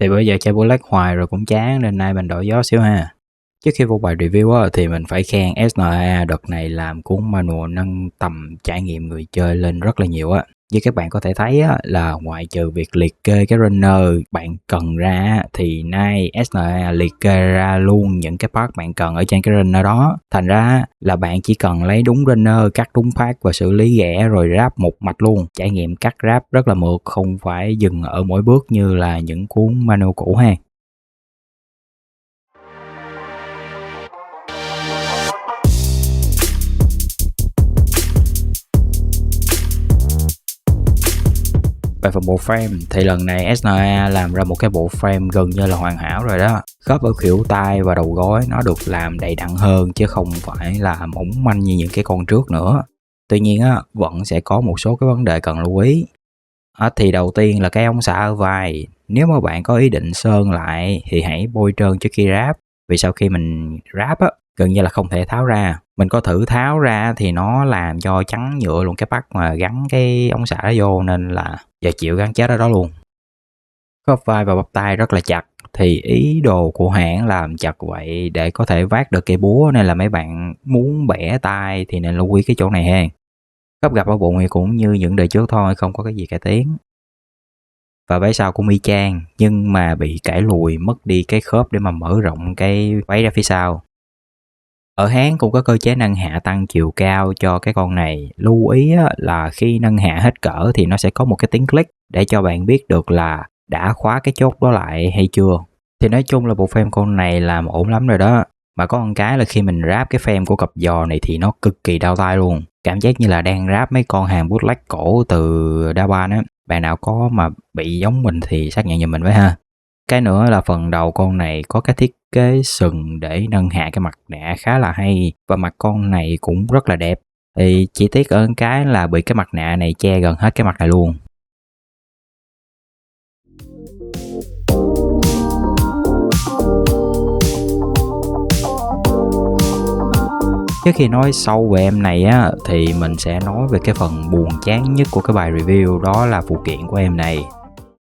Thì bữa giờ chơi Black hoài rồi cũng chán nên nay mình đổi gió xíu ha. Trước khi vô bài review á, thì mình phải khen SNA đợt này làm cuốn manual nâng tầm trải nghiệm người chơi lên rất là nhiều á. Như các bạn có thể thấy á, là ngoại trừ việc liệt kê cái runner bạn cần ra á, thì nay SNA liệt kê ra luôn những cái part bạn cần ở trên cái runner đó. Thành ra là bạn chỉ cần lấy đúng runner, cắt đúng part và xử lý ghẻ rồi ráp một mạch luôn. Trải nghiệm cắt ráp rất là mượt, không phải dừng ở mỗi bước như là những cuốn manual cũ ha. Về phần bộ frame thì lần này SNA làm ra một cái bộ frame gần như là hoàn hảo rồi đó. Khớp ở khuỷu tay và đầu gối nó được làm đầy đặn hơn chứ không phải là mỏng manh như những cái con trước nữa. Tuy nhiên á, vẫn sẽ có một số cái vấn đề cần lưu ý. Thì đầu tiên là cái ống xả ở vai. Nếu mà bạn có ý định sơn lại thì hãy bôi trơn trước khi ráp. Vì sau khi mình ráp á, gần như là không thể tháo ra. Mình có thử tháo ra thì nó làm cho trắng nhựa luôn cái bắt mà gắn cái ống xả đó vô, nên là giờ chịu gắn chết ở đó luôn. Khớp vai và bắp tay rất là chặt, thì ý đồ của hãng làm chặt vậy để có thể vác được cây búa, nên là mấy bạn muốn bẻ tay thì nên lưu ý cái chỗ này ha. Khớp gập ở bụng thì cũng như những đời trước thôi, không có cái gì cải tiến. Và váy sau của mi chang nhưng mà bị cãi lùi, mất đi cái khớp để mà mở rộng cái váy ra phía sau. Ở Hán cũng có cơ chế nâng hạ tăng chiều cao cho cái con này. Lưu ý là khi nâng hạ hết cỡ thì nó sẽ có một cái tiếng click để cho bạn biết được là đã khóa cái chốt đó lại hay chưa. Thì nói chung là bộ frame con này làm ổn lắm rồi đó. Mà có một cái là khi mình ráp cái frame của cặp giò này thì nó cực kỳ đau tay luôn. Cảm giác như là đang ráp mấy con hàng bootleg cổ từ Daban á. Bạn nào có mà bị giống mình thì xác nhận giùm mình với ha. Cái nữa là phần đầu con này có cái thiết kế sừng để nâng hạ cái mặt nạ khá là hay, và mặt con này cũng rất là đẹp. Thì chi tiết ở cái là bị cái mặt nạ này che gần hết cái mặt này luôn. Trước khi nói sâu về em này á, thì mình sẽ nói về cái phần buồn chán nhất của cái bài review, đó là phụ kiện của em này.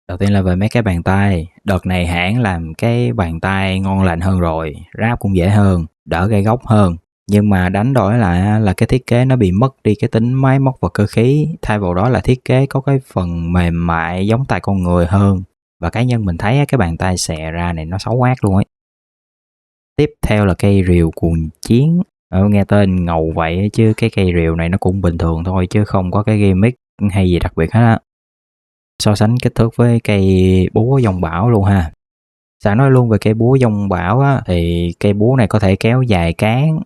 Đầu tiên là về mấy cái bàn tay. Đợt này hãng làm cái bàn tay ngon lành hơn rồi, ráp cũng dễ hơn, đỡ gai góc hơn. Nhưng mà đánh đổi lại là cái thiết kế nó bị mất đi cái tính máy móc và cơ khí. Thay vào đó là thiết kế có cái phần mềm mại giống tay con người hơn. Và cá nhân mình thấy cái bàn tay xè ra này nó xấu quát luôn ấy. Tiếp theo là cây rìu cuồng chiến. Nghe tên ngầu vậy chứ cái cây rìu này nó cũng bình thường thôi, chứ không có cái gimmick hay gì đặc biệt hết á. So sánh kích thước với cây búa dòng bão luôn ha. Sẵn nói luôn về cây búa dòng bão á, thì cây búa này có thể kéo dài cán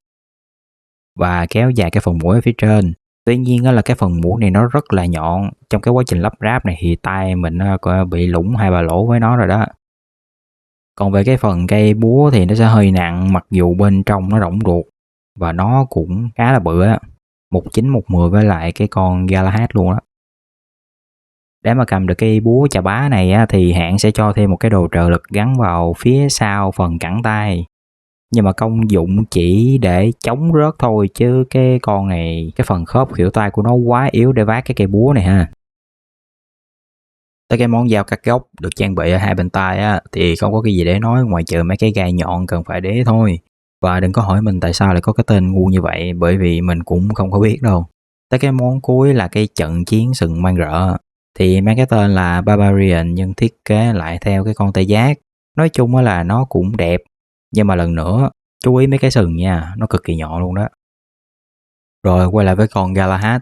và kéo dài cái phần mũi ở phía trên. Tuy nhiên là cái phần mũi này nó rất là nhọn. Trong cái quá trình lắp ráp này thì tay mình có bị lủng 2-3 lỗ với nó rồi đó. Còn về cái phần cây búa thì nó sẽ hơi nặng, mặc dù bên trong nó rỗng ruột và nó cũng khá là bự á. 1.9-1.10 với lại cái con Galahad luôn á. Để mà cầm được cây búa chà bá này á, thì hãng sẽ cho thêm một cái đồ trợ lực gắn vào phía sau phần cẳng tay. Nhưng mà công dụng chỉ để chống rớt thôi, chứ cái con này, cái phần khớp khuỷu tay của nó quá yếu để vác cái cây búa này ha. Tới cái món dao cắt góc được trang bị ở hai bên tay á, thì không có cái gì để nói ngoại trừ mấy cái gai nhọn cần phải để thôi. Và đừng có hỏi mình tại sao lại có cái tên ngu như vậy, bởi vì mình cũng không có biết đâu. Tới cái món cuối là cái trận chiến sừng mang rợ. Thì mang cái tên là Barbarian nhưng thiết kế lại theo cái con tê giác. Nói chung là nó cũng đẹp, nhưng mà lần nữa chú ý mấy cái sừng nha, nó cực kỳ nhọn luôn đó. Rồi quay lại với con Galahad.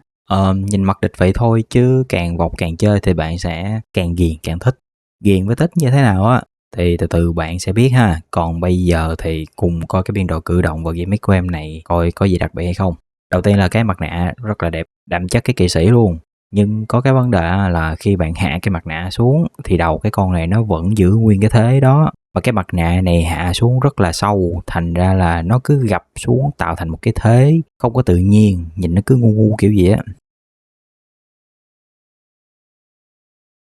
Nhìn mặt địch vậy thôi chứ càng vọc càng chơi thì bạn sẽ càng ghiền càng thích. Ghiền với thích như thế nào á thì từ từ bạn sẽ biết ha. Còn bây giờ thì cùng coi cái biên độ cử động và gimmick của em này coi có gì đặc biệt hay không. Đầu tiên là cái mặt nạ rất là đẹp, đậm chất cái kỵ sĩ luôn. Nhưng có cái vấn đề là khi bạn hạ cái mặt nạ xuống thì đầu cái con này nó vẫn giữ nguyên cái thế đó. Và cái mặt nạ này hạ xuống rất là sâu, thành ra là nó cứ gập xuống tạo thành một cái thế không có tự nhiên, nhìn nó cứ ngu ngu kiểu gì á.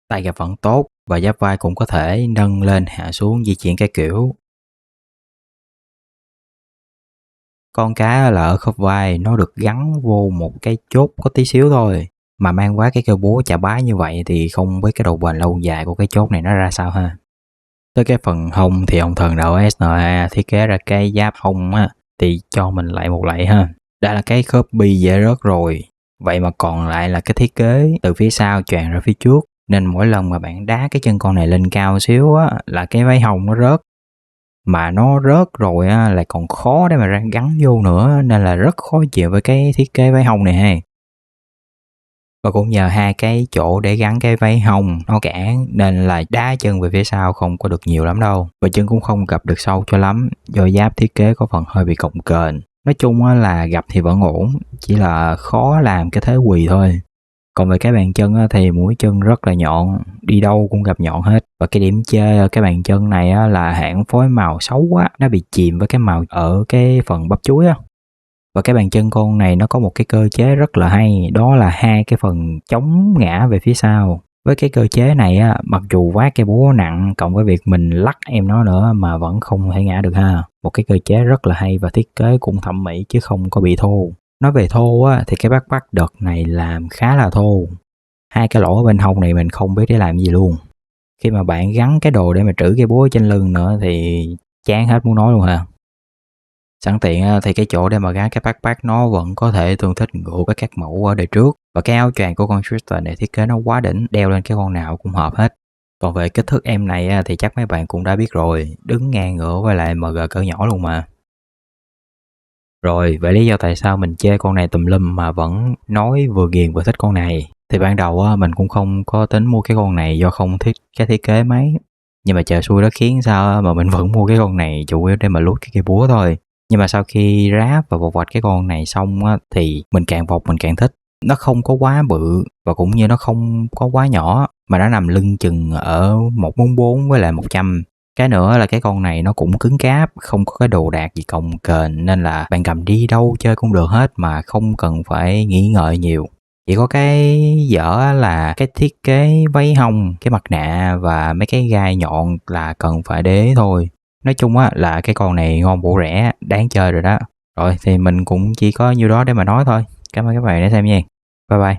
Tay gập vẫn tốt và giáp vai cũng có thể nâng lên hạ xuống di chuyển cái kiểu. Con cá là ở khớp vai nó được gắn vô một cái chốt có tí xíu thôi. Mà mang quá cái cây búa chà bá như vậy thì không biết cái độ bền lâu dài của cái chốt này nó ra sao ha. Tới cái phần hông thì ông thần đạo SNA thiết kế ra cái giáp hông á, thì cho mình lại một lạy ha. Đã là cái copy dễ rớt rồi, vậy mà còn lại là cái thiết kế từ phía sau tràn ra phía trước, nên mỗi lần mà bạn đá cái chân con này lên cao xíu á là cái váy hông nó rớt. Mà nó rớt rồi á lại còn khó để mà ra gắn vô nữa, nên là rất khó chịu với cái thiết kế váy hông này ha. Và cũng nhờ hai cái chỗ để gắn cái váy hông nó cản, nên là đá chân về phía sau không có được nhiều lắm đâu, và chân cũng không gập được sâu cho lắm, do giáp thiết kế có phần hơi bị cồng kềnh. Nói chung á là gập thì vẫn ổn, chỉ là khó làm cái thế quỳ thôi. Còn về cái bàn chân á, thì mũi chân rất là nhọn, đi đâu cũng gặp nhọn hết. Và cái điểm chê ở cái bàn chân này á, là hãng phối màu xấu quá, nó bị chìm với cái màu ở cái phần bắp chuối á. Và cái bàn chân con này nó có một cái cơ chế rất là hay, đó là hai cái phần chống ngã về phía sau. Với cái cơ chế này á, mặc dù vác cái búa nặng cộng với việc mình lắc em nó nữa mà vẫn không thể ngã được ha. Một cái cơ chế rất là hay và thiết kế cũng thẩm mỹ chứ không có bị thô. Nói về thô á, thì cái backpack đợt này làm khá là thô. Hai cái lỗ bên hông này mình không biết để làm gì luôn. Khi mà bạn gắn cái đồ để mà trữ cái búa trên lưng nữa thì chán hết muốn nói luôn ha. Sẵn tiện thì cái chỗ để mà gắn cái backpack nó vẫn có thể tương thích ngựa với các mẫu ở đời trước. Và cái áo choàng của con Twister này thiết kế nó quá đỉnh, đeo lên cái con nào cũng hợp hết. Còn về kích thước em này thì chắc mấy bạn cũng đã biết rồi, đứng ngang ngửa với lại MG cỡ nhỏ luôn mà. Rồi, vậy lý do tại sao mình chê con này tùm lum mà vẫn nói vừa ghiền vừa thích con này. Thì ban đầu mình cũng không có tính mua cái con này do không thích cái thiết kế mấy. Nhưng mà trời xui đó khiến sao mà mình vẫn mua cái con này chủ yếu để mà lút cái cây búa thôi. Nhưng mà sau khi ráp và vọc vạch cái con này xong á, thì mình càng vọc mình càng thích. Nó không có quá bự và cũng như nó không có quá nhỏ, mà nó nằm lưng chừng ở 144 với lại 100. Cái nữa là cái con này nó cũng cứng cáp, không có cái đồ đạc gì cồng kềnh, nên là bạn cầm đi đâu chơi cũng được hết mà không cần phải nghĩ ngợi nhiều. Chỉ có cái dở là cái thiết kế váy hông, cái mặt nạ và mấy cái gai nhọn là cần phải để ý thôi. Nói chung á là cái con này ngon bổ rẻ, đáng chơi rồi đó. Rồi thì mình cũng chỉ có nhiêu đó để mà nói thôi. Cảm ơn các bạn đã xem nha. Bye bye.